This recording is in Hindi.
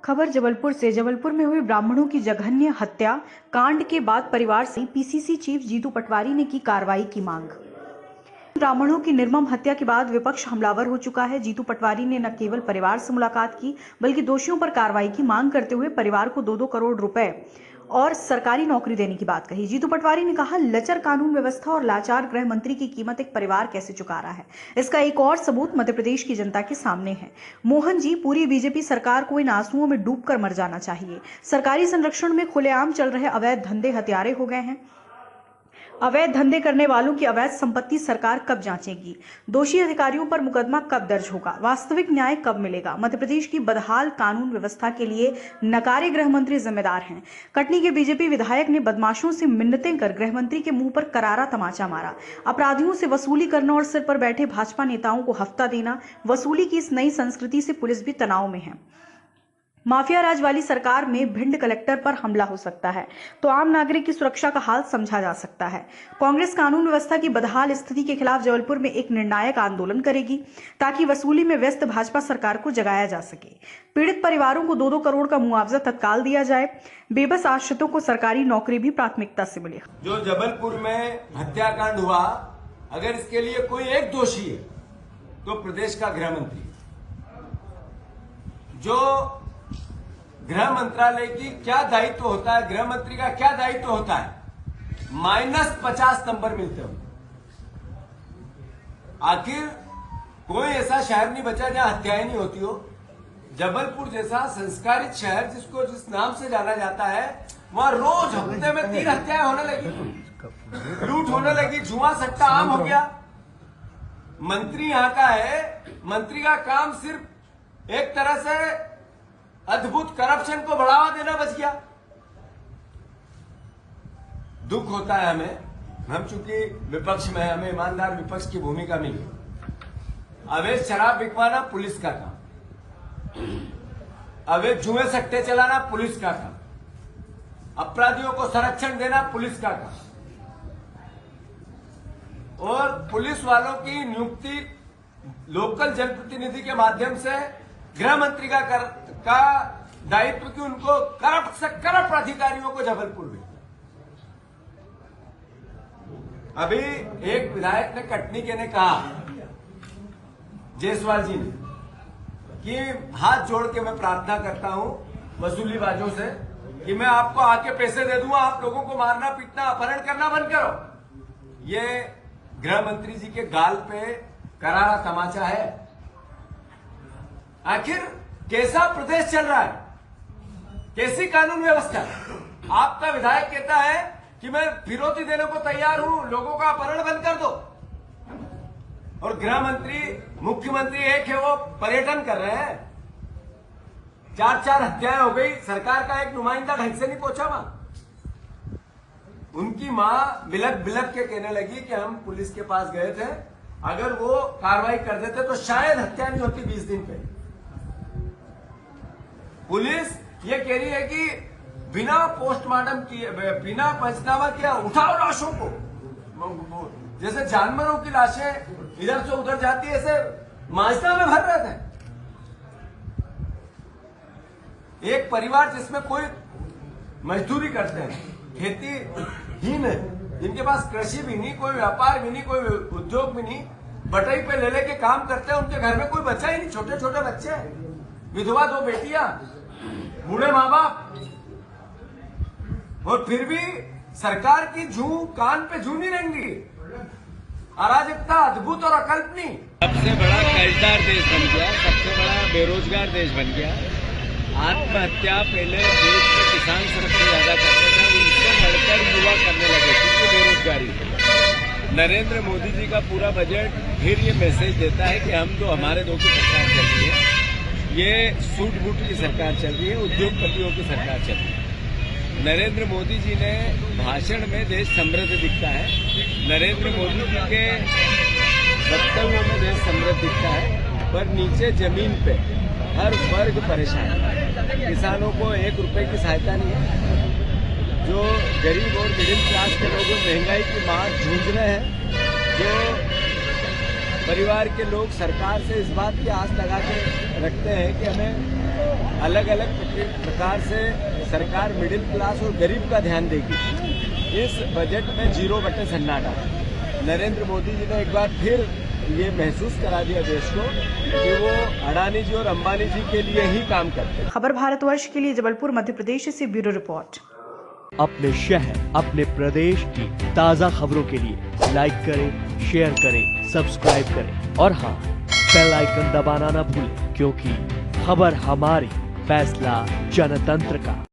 खबर जबलपुर से। जबलपुर में हुई ब्राह्मणों की जघन्य हत्या कांड के बाद परिवार से पीसीसी चीफ जीतू पटवारी ने की कार्रवाई की मांग। ब्राह्मणों की निर्मम हत्या के बाद विपक्ष हमलावर हो चुका है। जीतू पटवारी ने न केवल परिवार से मुलाकात की बल्कि दोषियों पर कार्रवाई की मांग करते हुए परिवार को 2-2 करोड़ रुपए और सरकारी नौकरी देने की बात कही। जीतू पटवारी ने कहा, लचर कानून व्यवस्था और लाचार गृह मंत्री की कीमत एक परिवार कैसे चुका रहा है, इसका एक और सबूत मध्य प्रदेश की जनता के सामने है। मोहन जी, पूरी बीजेपी सरकार को इन आंसुओं में डूबकर मर जाना चाहिए। सरकारी संरक्षण में खुलेआम चल रहे अवैध धंधे हत्यारे हो गए हैं। अवैध धंधे करने वालों की अवैध संपत्ति सरकार कब जांचेगी? दोषी अधिकारियों पर मुकदमा कब दर्ज होगा? वास्तविक न्याय कब मिलेगा? मध्य प्रदेश की बदहाल कानून व्यवस्था के लिए नकारे गृह मंत्री जिम्मेदार हैं। कटनी के बीजेपी विधायक ने बदमाशों से मिन्नतें कर गृह मंत्री के मुंह पर करारा तमाचा मारा। अपराधियों से वसूली करना और सिर पर बैठे भाजपा नेताओं को हफ्ता देना, वसूली की इस नई संस्कृति से पुलिस भी तनाव में है। माफिया राज वाली सरकार में भिंड कलेक्टर पर हमला हो सकता है तो आम नागरिक की सुरक्षा का हाल समझा जा सकता है। कांग्रेस कानून व्यवस्था की बदहाल स्थिति के खिलाफ जबलपुर में एक निर्णायक आंदोलन करेगी ताकि वसूली में व्यस्त भाजपा सरकार को जगाया जा सके। पीड़ित परिवारों को 2-2 करोड़ का मुआवजा तत्काल दिया जाए। बेबस आश्रितों को सरकारी नौकरी भी प्राथमिकता से मिले। जो जबलपुर में हत्याकांड हुआ, अगर इसके लिए कोई एक दोषी है तो प्रदेश का गृह मंत्री। जो गृह मंत्रालय की क्या दायित्व होता है, गृह मंत्री का क्या दायित्व होता है, -50 नंबर मिलते हो। आखिर कोई ऐसा शहर नहीं बचा जहां हत्याएं नहीं होती हो। जबलपुर जैसा संस्कारित शहर जिसको जिस नाम से जाना जाता है, वहां रोज हफ्ते में 3 हत्याएं होने लगी, लूट होने लगी, जुआ सट्टा आम हो गया। मंत्री यहां का है, मंत्री का काम सिर्फ एक तरह से अद्भुत करप्शन को बढ़ावा देना बच गया। दुख होता है हमें, हम चूंकि विपक्ष में हैं, हमें ईमानदार विपक्ष की भूमिका मिली। अवैध शराब बिकवाना पुलिस का काम, अवैध जुए सट्टे चलाना पुलिस का काम, अपराधियों को संरक्षण देना पुलिस का काम, और पुलिस वालों की नियुक्ति लोकल जनप्रतिनिधि के माध्यम से गृह मंत्री का दायित्व कि उनको करप्ट से करप्ट अधिकारियों को जबलपुर में। अभी एक विधायक ने कटनी के ने कहा, जायसवाल जी ने, कि हाथ जोड़ के मैं प्रार्थना करता हूं वसूलीबाजों से कि मैं आपको आके पैसे दे दूंगा, आप लोगों को मारना पीटना अपहरण करना बंद करो। ये गृह मंत्री जी के गाल पे करारा तमाचा है। आखिर कैसा प्रदेश चल रहा है, कैसी कानून व्यवस्था? आपका विधायक कहता है कि मैं फिरौती देने को तैयार हूं, लोगों का अपहरण बंद कर दो, और गृह मंत्री मुख्यमंत्री एक है, वो पर्यटन कर रहे हैं। 4-4 हत्याएं हो गई, सरकार का एक नुमाइंदा ढंग से नहीं पहुंचा वहां। उनकी मां बिलक बिलक के कहने लगी कि हम पुलिस के पास गए थे, अगर वो कार्रवाई कर देते तो शायद हत्या नहीं होती 20 दिन पे। पुलिस ये कह रही है कि बिना पोस्टमार्टम किए, बिना पंचनामा किया उठाओ लाशों को। जैसे जानवरों की लाशें इधर से उधर जाती है, ऐसे माजदा में भर रहे थे। एक परिवार जिसमें कोई मजदूरी करते हैं, खेती हीन है, जिनके पास कृषि भी नहीं, कोई व्यापार भी नहीं, कोई उद्योग भी नहीं, बटाई पे ले लेके काम करते हैं, उनके घर में कोई बच्चा ही नहीं, छोटे छोटे बच्चे हैं, विधवा 2 बेटियां, बूढ़े माँ बाप, और फिर भी सरकार की जू कान पे जू नहीं रहेंगी। अराजकता अद्भुत और अकल्पनीय। सबसे बड़ा कर्जदार देश बन गया, सबसे बड़ा बेरोजगार देश बन गया। आत्महत्या पहले देश में किसान सबसे ज्यादा करते थे, उनसे बढ़कर युवा करने लगे क्योंकि बेरोजगारी। नरेंद्र मोदी जी का पूरा बजट फिर ये मैसेज देता है कि हम तो हमारे दो की सरकार चल रही है, ये सूट बूट की सरकार चल रही है, उद्योगपतियों की सरकार चल रही है। नरेंद्र मोदी जी ने भाषण में देश समृद्ध दिखता है, नरेंद्र मोदी जी के वक्तव्यों में देश समृद्ध दिखता है, पर नीचे जमीन पे हर वर्ग परेशान है। किसानों को 1 रुपए की सहायता नहीं है। जो गरीब और मिडिल क्लास के लोग महंगाई की मार जूझ रहे हैं, जो परिवार के लोग सरकार से इस बात की आस लगा के रखते हैं कि हमें अलग अलग प्रकार से सरकार मिडिल क्लास और गरीब का ध्यान देगी। इस बजट में 0 सन्नाटा। नरेंद्र मोदी जी ने एक बार फिर ये महसूस करा दिया देश को कि वो अडानी जी और अंबानी जी के लिए ही काम करते हैं। खबर भारतवर्ष के लिए जबलपुर मध्य प्रदेश से ब्यूरो रिपोर्ट। अपने शहर, अपने प्रदेश की ताज़ा खबरों के लिए लाइक करें, शेयर करें, सब्सक्राइब करें और हाँ, बेल आइकन दबाना ना भूलें, क्योंकि खबर हमारी, फैसला जनतंत्र का।